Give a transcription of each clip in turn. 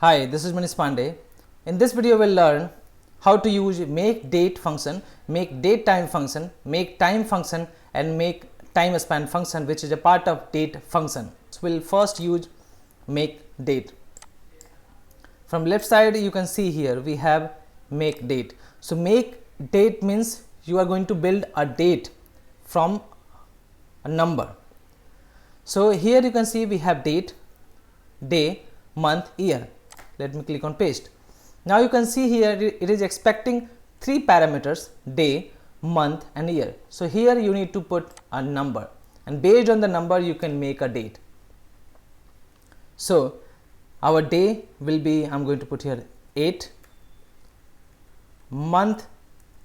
Hi, this is Manish Pandey. In this video, we'll learn how to use MakeDate function, MakeDateTime function, MakeTime function, and MakeTimeSpan function, which is a part of date function. So we'll first use MakeDate. From left side, you can see here we have MakeDate. So MakeDate means you are going to build a date from a number. So here you can see we have date, day, month, year. Let me click on paste. Now you can see here it is expecting three parameters: day, month, and year. So here you need to put a number, and based on the number you can make a date. So our day will be, I'm going to put here 8, month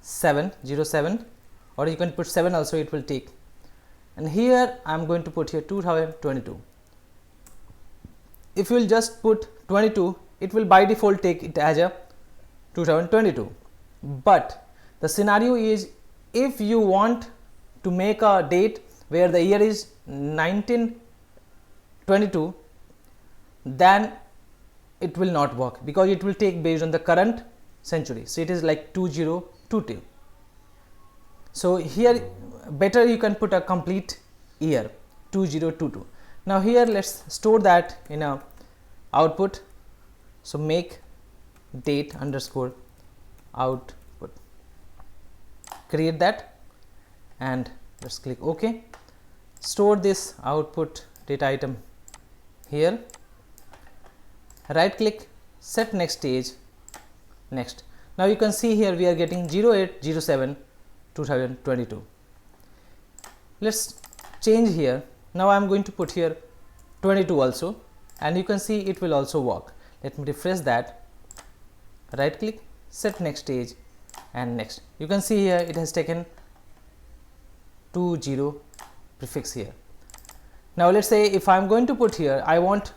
707, or you can put 7 also, it will take, and here I'm going to put here 2022. If you will just put 22, it will by default take it as a 2022. But the scenario is, if you want to make a date where the year is 1922, then it will not work, because it will take based on the current century. So it is like 2022. So here better you can put a complete year 2022. Now here let's store that in a output. So make date underscore output, create that, and let's click OK. Store this output data item here, right click, set next stage, next. Now you can see here we are getting 0807 2022. Let's change here. Now I am going to put here 22 also, and you can see it will also work. Let me refresh that, right click, set next stage, and next. You can see here it has taken 20 prefix here. Now let's say if I am going to put here, I want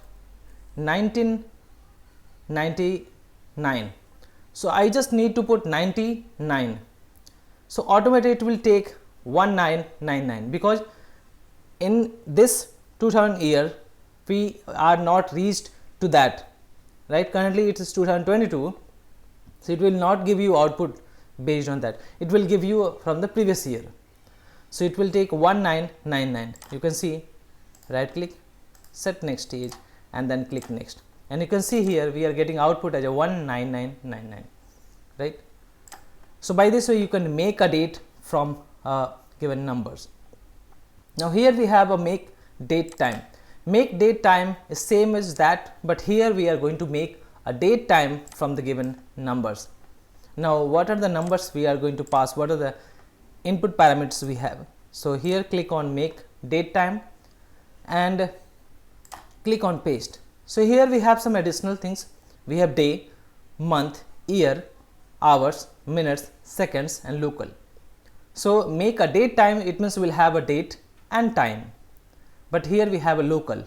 1999. So I just need to put 99. So automatically it will take 1999, because in this 2000 year we are not reached to that, right? Currently it is 2022, so it will not give you output based on that. It will give you from the previous year. So it will take 1999. You can see, right click, set next stage, and then click next, and you can see here we are getting output as a 19999, right? So by this way you can make a date from given numbers. Now here we have a make date time. Make date time is same as that, but here we are going to make a date time from the given numbers. Now what are the numbers we are going to pass? What are the input parameters we have? So here click on make date time and click on paste. So here we have some additional things. We have day, month, year, hours, minutes, seconds, and local. So make a date time, it means we will have a date and time, but here we have a local.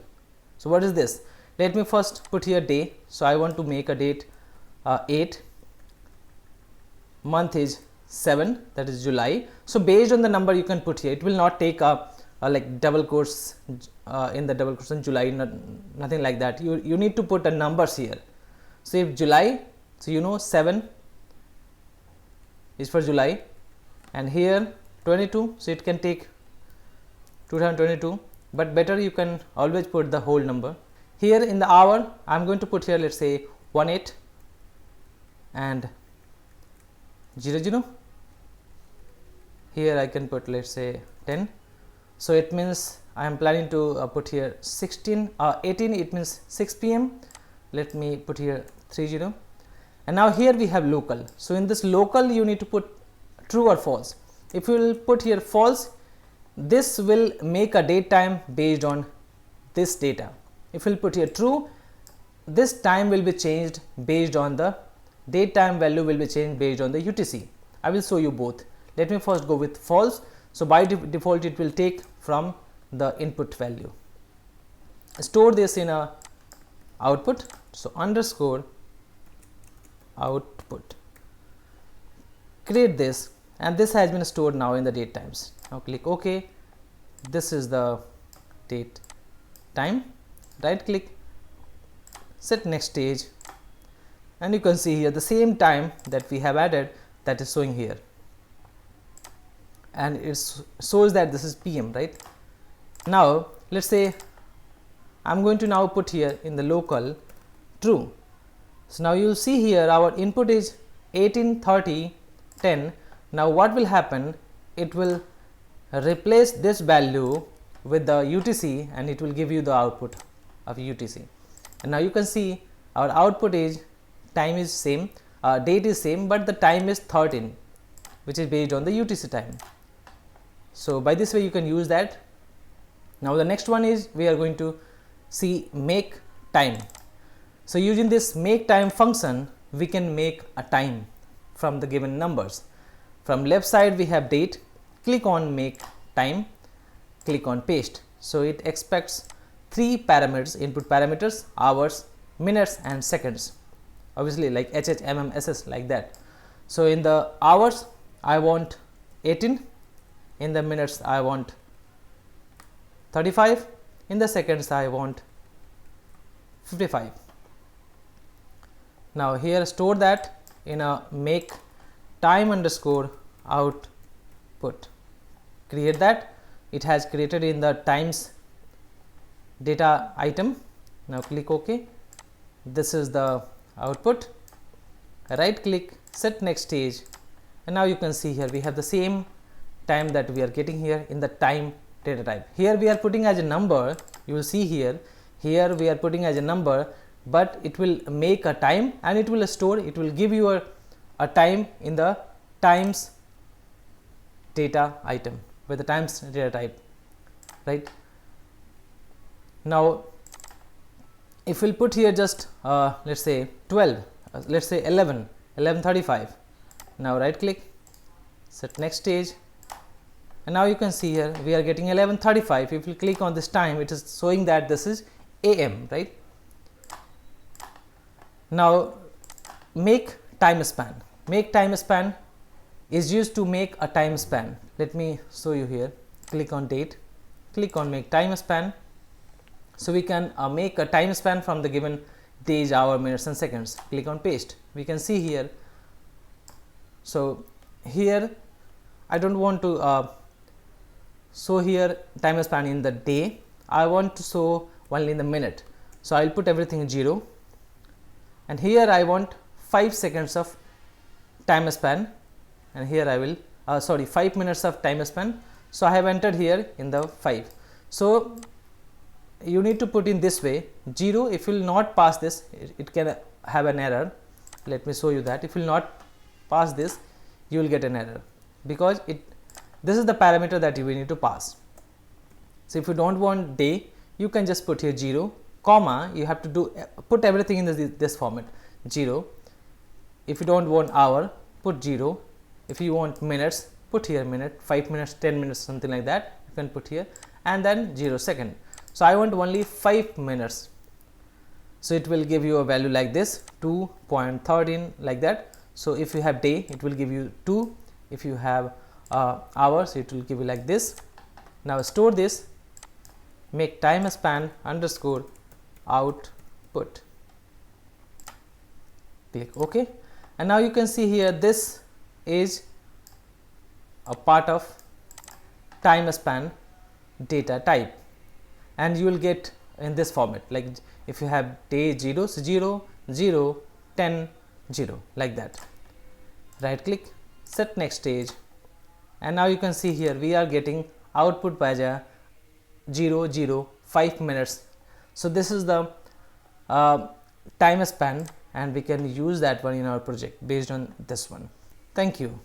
So what is this? Let me first put here day. So I want to make a date 8, month is 7, that is July. So based on the number you can put here, it will not take a like double quotes in the double quotes in July, nothing like that. You need to put a numbers here. So if July, so you know 7 is for July, and here 22, so it can take 2022, but better you can always put the whole number. Here in the hour I am going to put here, let's say 18 and 00. Here I can put, let's say 10. So it means I am planning to put here 18, it means 6 p.m. Let me put here 30, and now here we have local. So in this local you need to put true or false. If you will put here false, this will make a date time based on this data. If you will put here true, this time will be changed based on the date time, value will be changed based on the UTC. I will show you both. Let me first go with false. So by default it will take from the input value. Store this in a output. So underscore output, create this, and this has been stored now in the date times. Now click OK. This is the date time, right click, set next stage, and you can see here the same time that we have added, that is showing here, and it shows that this is PM, right? Now let's say I'm going to now put here in the local true. So now you will see here our input is 18, 30, 10. Now what will happen, it will replace this value with the UTC and it will give you the output of UTC. And now you can see our output is time is same, date is same, but the time is 13, which is based on the UTC time. So by this way you can use that. Now the next one is we are going to see make time. So using this make time function, we can make a time from the given numbers. From left side we have date, click on make time, click on paste. So it expects 3 parameters, input parameters, hours, minutes and seconds, obviously like HH, MM, SS, like that. So in the hours I want 18, in the minutes I want 35, in the seconds I want 55. Now here store that in a make time underscore output, create that. It has created in the times data item. Now click OK. This is the output. Right click, set next stage, and now you can see here we have the same time that we are getting here in the time data type. Here we are putting as a number, you will see here we are putting as a number, but it will make a time and it will store, it will give you a time in the times data item with the times data type, right? Now if we will put here just let's say 12, let's say 11:35. Now right click, set next stage, and now you can see here we are getting 11:35. If you click on this time, it is showing that this is AM, right? Now make time span. Make time span is used to make a time span. Let me show you here. Click on date, click on make time span. So we can make a time span from the given days, hour, minutes and seconds. Click on paste. We can see here. So here I don't want to show here time span in the day. I want to show only in the minute. So I will put everything 0, and here I want 5 seconds of time span, and here I will 5 minutes of time span. So I have entered here in the 5. So you need to put in this way 0. If you will not pass this, it can have an error. Let me show you that. If you will not pass this, you will get an error, because this is the parameter that you will need to pass. So if you don't want day, you can just put here 0, comma, you have to put everything in this format 0. If you don't want hour, put 0. If you want minutes, put here minute, 5 minutes, 10 minutes, something like that, you can put here, and then 0 second. So I want only 5 minutes. So it will give you a value like this, 2.13, like that. So if you have day, it will give you 2. If you have hours, it will give you like this. Now store this, make time span underscore output. Click OK, and now you can see here this is a part of time span data type, and you will get in this format, like if you have day 0, so 0, 0, 10, 0, like that. Right click, set next stage, and now you can see here we are getting output by 0, 0, 5 minutes. So this is the time span, and we can use that one in our project based on this one. Thank you.